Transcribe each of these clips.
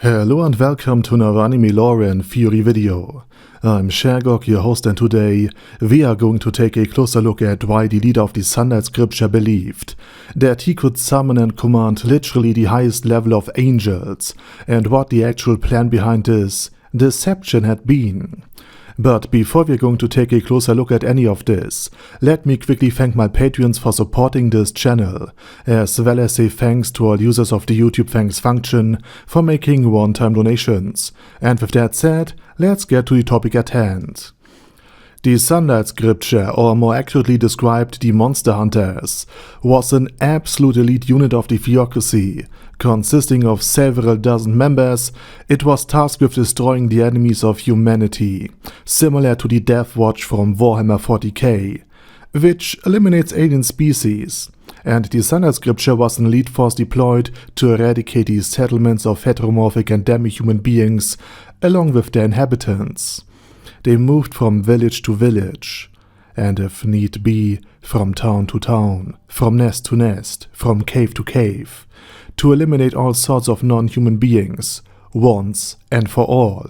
Hello and welcome to another anime lore and theory video. I'm Shergok, your host, and today we are going to take a closer look at why the leader of the Sunlight Scripture believed that he could summon and command literally the highest level of angels, and what the actual plan behind this deception had been. But before we're going to take a closer look at any of this, let me quickly thank my Patreons for supporting this channel, as well as say thanks to all users of the YouTube thanks function for making one-time donations. And with that said, let's get to the topic at hand. The Sunlight Scripture, or more accurately described the Monster Hunters, was an absolute elite unit of the Theocracy. Consisting of several dozen members, it was tasked with destroying the enemies of humanity, similar to the Death Watch from Warhammer 40k, which eliminates alien species. And the Sunlight Scripture was an elite force deployed to eradicate the settlements of heteromorphic and demi-human beings, along with their inhabitants. They moved from village to village, and if need be, from town to town, from nest to nest, from cave to cave, to eliminate all sorts of non-human beings, once and for all.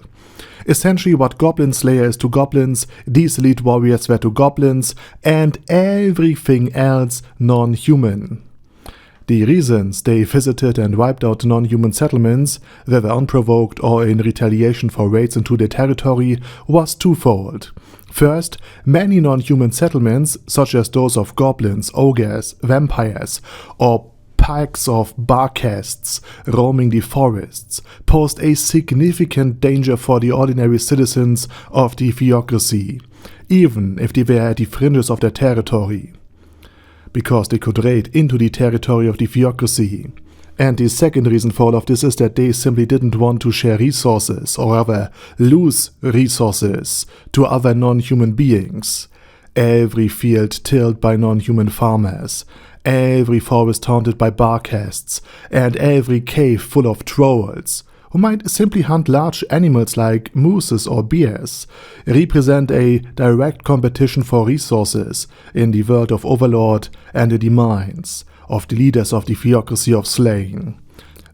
Essentially what Goblin Slayer is to goblins, these elite warriors were to goblins, and everything else non-human. The reasons they visited and wiped out non-human settlements, whether unprovoked or in retaliation for raids into their territory, was twofold. First, many non-human settlements, such as those of goblins, ogres, vampires, or packs of barcasts roaming the forests, posed a significant danger for the ordinary citizens of the Theocracy, even if they were at the fringes of their territory, because they could raid into the territory of the Theocracy. And the second reason for all of this is that they simply didn't want to share resources, or rather lose resources, to other non-human beings. Every field tilled by non-human farmers, every forest haunted by barcasts, and every cave full of trolls, who might simply hunt large animals like mooses or bears, represent a direct competition for resources in the world of Overlord and in the minds of the leaders of the Theocracy of Slane.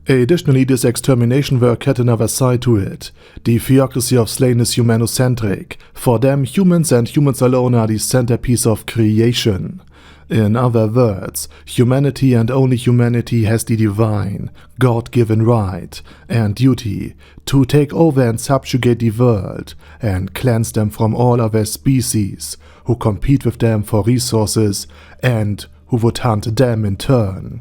Additionally, this extermination work had another side to it. The Theocracy of Slane is humanocentric. For them, humans and humans alone are the centerpiece of creation. In other words, humanity and only humanity has the divine, God-given right and duty to take over and subjugate the world and cleanse them from all other species who compete with them for resources and who would hunt them in turn.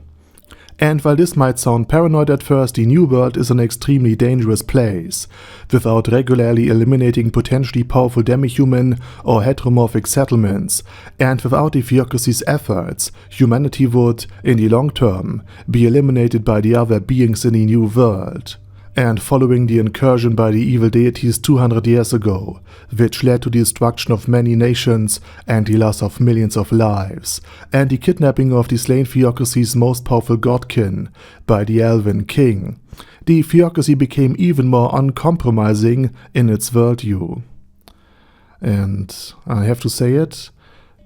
And while this might sound paranoid at first, the New World is an extremely dangerous place. Without regularly eliminating potentially powerful demi-human or heteromorphic settlements, and without the Theocracy's efforts, humanity would, in the long term, be eliminated by the other beings in the New World. And following the incursion by the evil deities 200 years ago, which led to the destruction of many nations and the loss of millions of lives, and the kidnapping of the slain Theocracy's most powerful godkin by the Elven King, the Theocracy became even more uncompromising in its worldview. And I have to say it,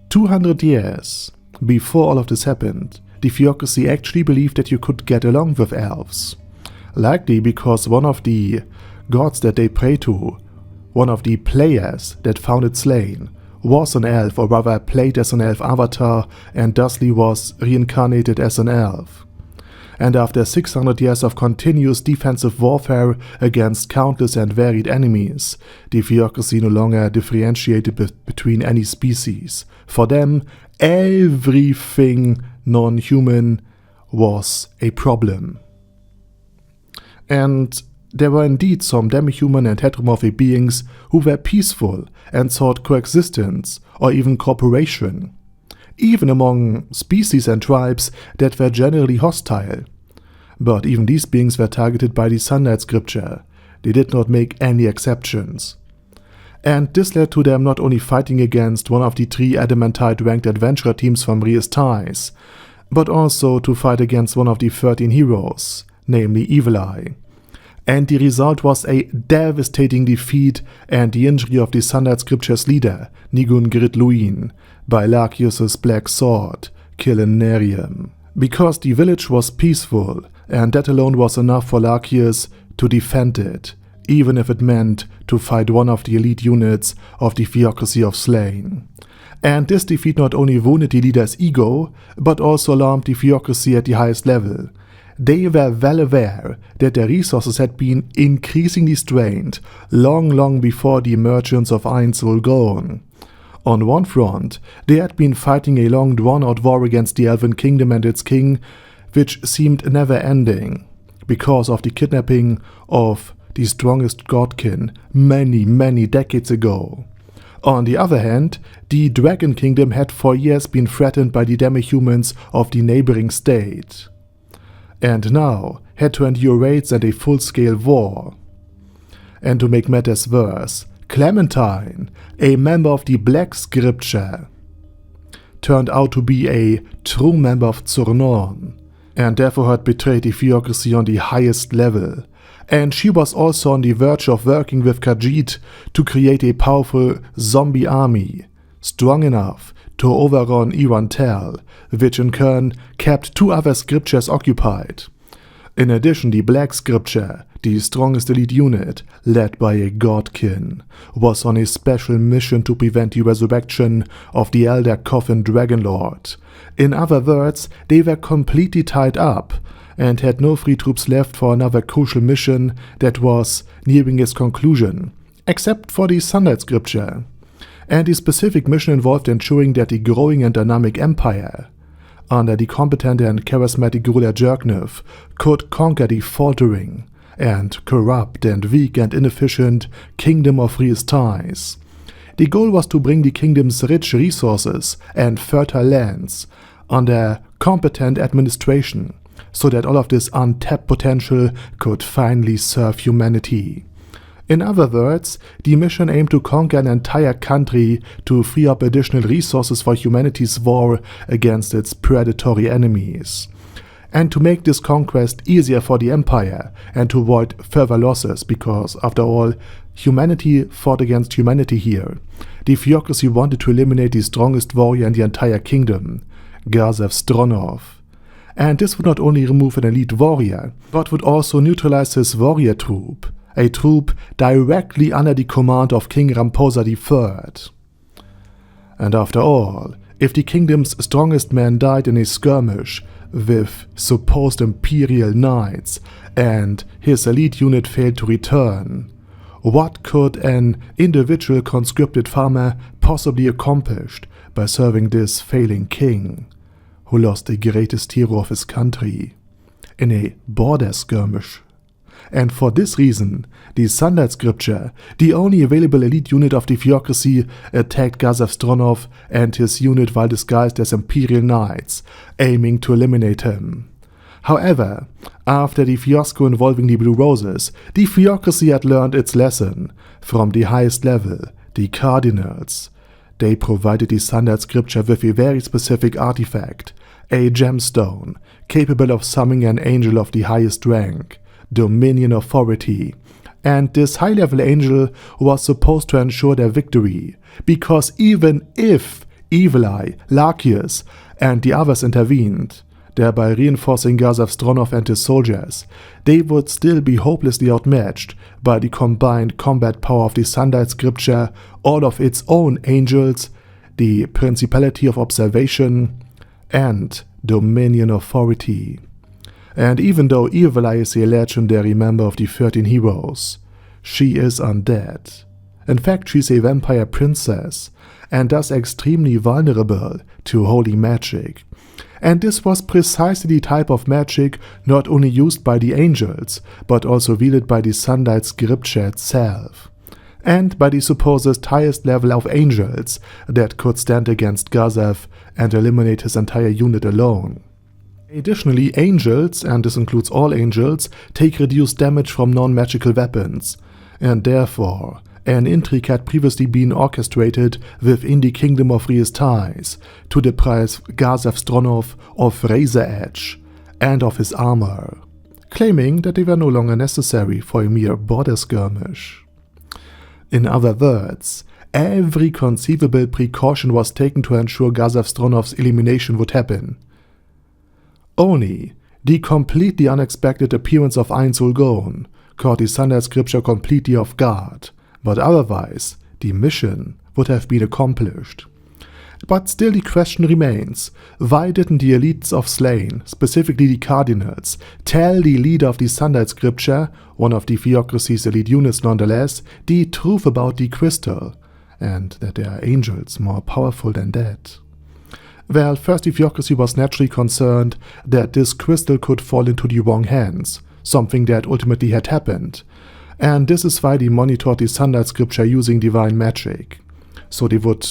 200 years before all of this happened, the Theocracy actually believed that you could get along with elves. Likely because one of the gods that they pray to, one of the players that founded Slane, was an elf, or rather played as an elf avatar and thusly was reincarnated as an elf. And after 600 years of continuous defensive warfare against countless and varied enemies, the Theocracy no longer differentiated between any species. For them, everything non-human was a problem. And there were indeed some demi-human and heteromorphic beings who were peaceful and sought coexistence or even cooperation, even among species and tribes that were generally hostile. But even these beings were targeted by the Sunlight Scripture. They did not make any exceptions. And this led to them not only fighting against one of the 3 adamantite ranked adventurer teams from Rias Ties, but also to fight against one of the 13 heroes, namely Evileye. And the result was a devastating defeat and the injury of the Sunlight Scripture's leader, Nigun Gridluin, by Lachius' black sword, Killenarium. Because the village was peaceful, and that alone was enough for Lachius to defend it, even if it meant to fight one of the elite units of the Theocracy of Slane. And this defeat not only wounded the leader's ego, but also alarmed the Theocracy at the highest level. They were well aware that their resources had been increasingly strained long before the emergence of Einzelgone. On one front, they had been fighting a long drawn-out war against the Elven Kingdom and its king, which seemed never-ending, because of the kidnapping of the strongest godkin many decades ago. On the other hand, the Dragon Kingdom had for years been threatened by the demi-humans of the neighboring state, and now had to endure raids and a full-scale war. And to make matters worse, Clementine, a member of the Black Scripture, turned out to be a true member of Zurnorn, and therefore had betrayed the Theocracy on the highest level. And she was also on the verge of working with Khajiit to create a powerful zombie army, strong enough to overrun Irantel, which in turn kept 2 other scriptures occupied. In addition, the Black Scripture, the strongest elite unit, led by a godkin, was on a special mission to prevent the resurrection of the Elder Coffin Dragonlord. In other words, they were completely tied up, and had no free troops left for another crucial mission that was nearing its conclusion, except for the Sunlight Scripture. And the specific mission involved ensuring that the growing and dynamic empire, under the competent and charismatic ruler Jerknev, could conquer the faltering and corrupt and weak and inefficient Kingdom of Riestais. The goal was to bring the kingdom's rich resources and fertile lands under competent administration, so that all of this untapped potential could finally serve humanity. In other words, the mission aimed to conquer an entire country to free up additional resources for humanity's war against its predatory enemies, and to make this conquest easier for the Empire and to avoid further losses, because, after all, humanity fought against humanity here. The Theocracy wanted to eliminate the strongest warrior in the entire kingdom, Gazef Stronov. And this would not only remove an elite warrior, but would also neutralize his warrior troop, a troop directly under the command of King Ramposa III. And after all, if the kingdom's strongest man died in a skirmish with supposed imperial knights and his elite unit failed to return, what could an individual conscripted farmer possibly accomplish by serving this failing king, who lost the greatest hero of his country in a border skirmish? And for this reason, the Sunlight Scripture, the only available elite unit of the Theocracy, attacked Gazef Stronov and his unit while disguised as Imperial Knights, aiming to eliminate him. However, after the fiasco involving the Blue Roses, the Theocracy had learned its lesson from the highest level, the Cardinals. They provided the Sunlight Scripture with a very specific artifact, a gemstone, capable of summoning an angel of the highest rank, Dominion Authority, and this high-level angel was supposed to ensure their victory, because even if Evileye, Larkius, and the others intervened, thereby reinforcing Gazef Stronov and his soldiers, they would still be hopelessly outmatched by the combined combat power of the Sunlight Scripture, all of its own angels, the Principality of Observation, and Dominion Authority. And even though Evileye is a legendary member of the 13 Heroes, she is undead. In fact, she's a vampire princess, and thus extremely vulnerable to holy magic. And this was precisely the type of magic not only used by the angels, but also wielded by the Sunlight Scripture itself, and by the supposed highest level of angels that could stand against Gazef and eliminate his entire unit alone. Additionally, angels, and this includes all angels, take reduced damage from non-magical weapons, and therefore an intrigue had previously been orchestrated within the Kingdom of Riestais to deprive Gazef Stronov of Razor Edge and of his armor, claiming that they were no longer necessary for a mere border skirmish. In other words, every conceivable precaution was taken to ensure Gazef Stronov's elimination would happen. Only the completely unexpected appearance of Einzelgone caught the Sunlight Scripture completely off guard, but otherwise, the mission would have been accomplished. But still the question remains, why didn't the elites of Slane, specifically the Cardinals, tell the leader of the Sunlight Scripture, one of the Theocracy's elite units nonetheless, the truth about the crystal, and that there are angels more powerful than that? Well, first the Theocracy was naturally concerned that this crystal could fall into the wrong hands, something that ultimately had happened, and this is why they monitored the Sunlight Scripture using divine magic. So they would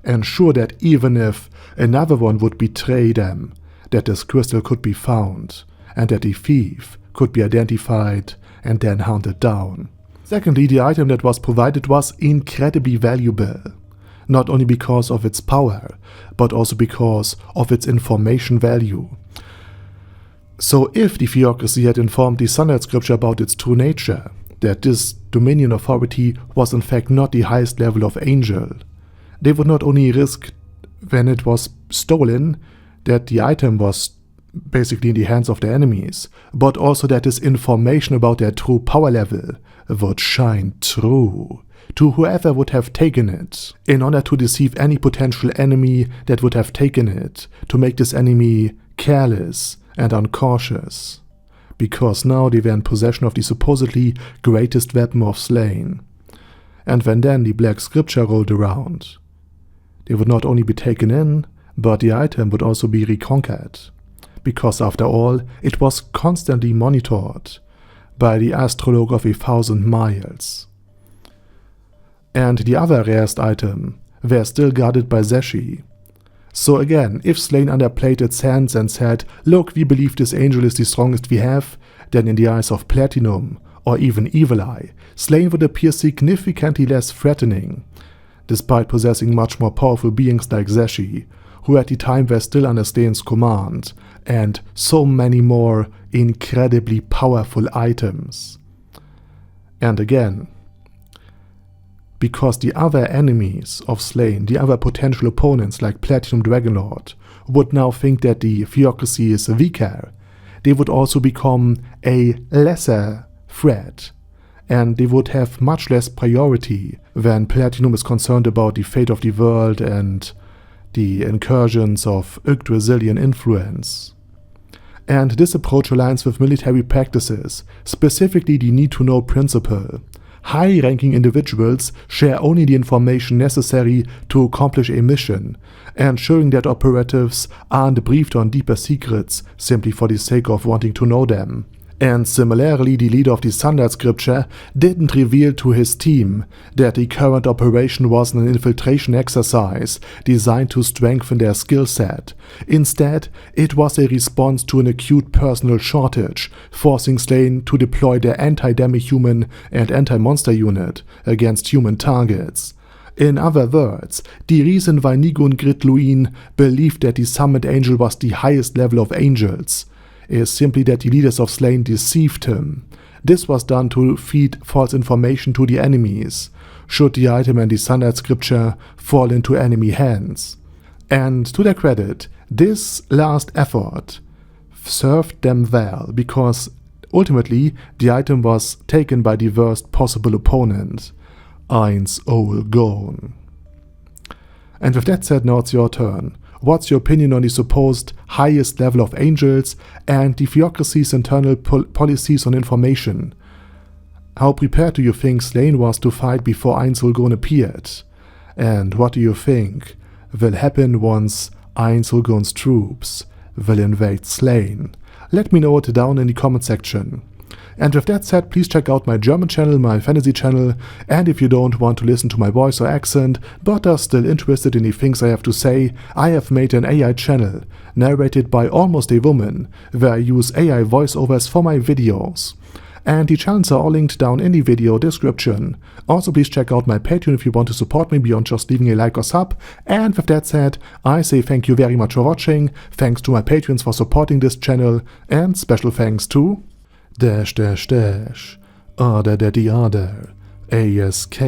ensure that even if another one would betray them, that this crystal could be found, and that the thief could be identified and then hunted down. Secondly, the item that was provided was incredibly valuable, not only because of its power, but also because of its information value. So if the Theocracy had informed the Sunlight Scripture about its true nature, that this Dominion authority was in fact not the highest level of angel, they would not only risk, when it was stolen, that the item was basically in the hands of the enemies, but also that this information about their true power level would shine true to whoever would have taken it, in order to deceive any potential enemy that would have taken it, to make this enemy careless and uncautious, because now they were in possession of the supposedly greatest weapon of Slane. And when then the Black Scripture rolled around, they would not only be taken in, but the item would also be reconquered, because after all, it was constantly monitored by the astrologue of 1,000 miles. And the other rarest item were still guarded by Zeshi. So again, if Slane underplayed its hands and said, look, we believe this angel is the strongest we have, then in the eyes of Platinum, or even Evileye, Slane would appear significantly less threatening, despite possessing much more powerful beings like Zeshi, who at the time were still under Slane's command, and so many more incredibly powerful items. And again, because the other enemies of Slane, the other potential opponents like Platinum Dragonlord, would now think that the Theocracy is weaker, they would also become a lesser threat, and they would have much less priority when Platinum is concerned about the fate of the world and the incursions of Yggdrasilian influence. And this approach aligns with military practices, specifically the need-to-know principle. High-ranking individuals share only the information necessary to accomplish a mission, ensuring that operatives aren't briefed on deeper secrets simply for the sake of wanting to know them. And similarly, the leader of the Sunlight Scripture didn't reveal to his team that the current operation was an infiltration exercise designed to strengthen their skill set. Instead, it was a response to an acute personnel shortage, forcing Slane to deploy their anti-demi-human and anti-monster unit against human targets. In other words, the reason why Nigun Gridluin believed that the summoned angel was the highest level of angels is simply that the leaders of Slane deceived him. This was done to feed false information to the enemies, should the item and the Sunlight Scripture fall into enemy hands. And to their credit, this last effort served them well, because ultimately the item was taken by the worst possible opponent, Eins Olgon. And with that said, now it's your turn. What's your opinion on the supposed highest level of angels and the Theocracy's internal policies on information? How prepared do you think Slane was to fight before Eins Olgon appeared? And what do you think will happen once Eins Olgon's troops will invade Slane? Let me know it down in the comment section. And with that said, please check out my German channel, my fantasy channel, and if you don't want to listen to my voice or accent, but are still interested in the things I have to say, I have made an AI channel, narrated by almost a woman, where I use AI voiceovers for my videos. And the channels are all linked down in the video description. Also please check out my Patreon if you want to support me beyond just leaving a like or sub. And with that said, I say thank you very much for watching, thanks to my Patreons for supporting this channel, and special thanks to Order Daddy Order, ASK,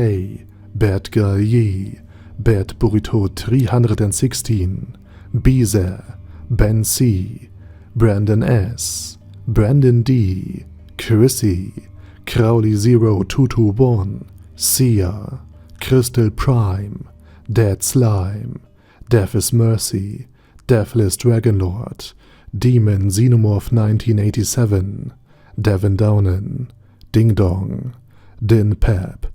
Bad Girl Yee, Bad Burrito 316, Beezer, Ben C, Brandon S, Brandon D, Chrissy, Crowley 0221, Sia, Crystal Prime, Dead Slime, Death is Mercy, Deathless Dragonlord, Demon Xenomorph 1987, Devin Downen, Ding Dong, Din Pep,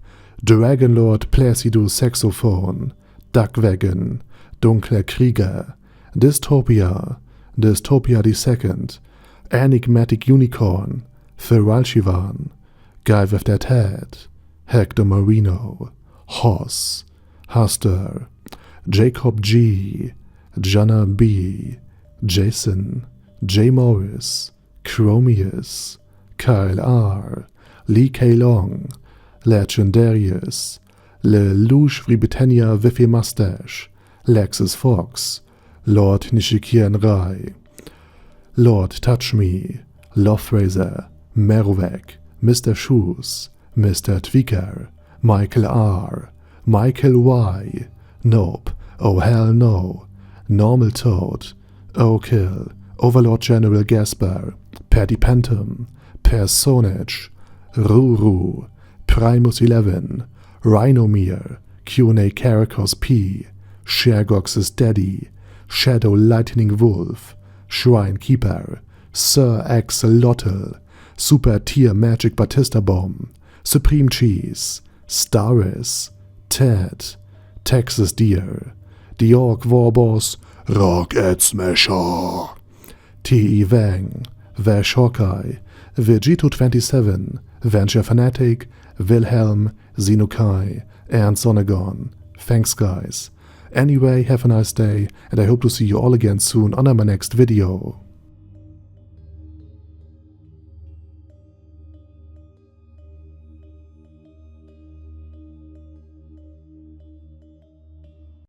Dragonlord Placido Saxophone, Duckwagon, Dunkler Krieger, Dystopia, Dystopia II, Enigmatic Unicorn, Feralchivan, Guy with That Head, Hector Marino, Hoss, Huster, Jacob G, Jana B, Jason, J. Morris, Chromius, Kyle R, Lee K. Long, Legendarius, Le Louche Britannia with a Mustache, Lexus Fox, Lord Nishikian Rai, Lord Touch Me, Loverazer, Merowek, Mr. Shoes, Mr. Tweaker, Michael R, Michael Y, Nope, Oh Hell No, Normal Toad, Oh Kill, Overlord General Gasper, Paddy Pantum, Personage, Ruru, Primus 11, Rhinomere, Q&A Caracos P, Shergox's Daddy, Shadow Lightning Wolf, Shrine Keeper, Sir Axolotl, Super Tier Magic Batista Bomb, Supreme Cheese, Staris, Ted, Texas Deer, The Orc Warboss, Rocket Smasher, T.E. Wang, Vash Hawkeye, Vegito27, Venture Fanatic, Wilhelm, Xenokai, and Sonagon. Thanks guys. Anyway, have a nice day, and I hope to see you all again soon on my next video.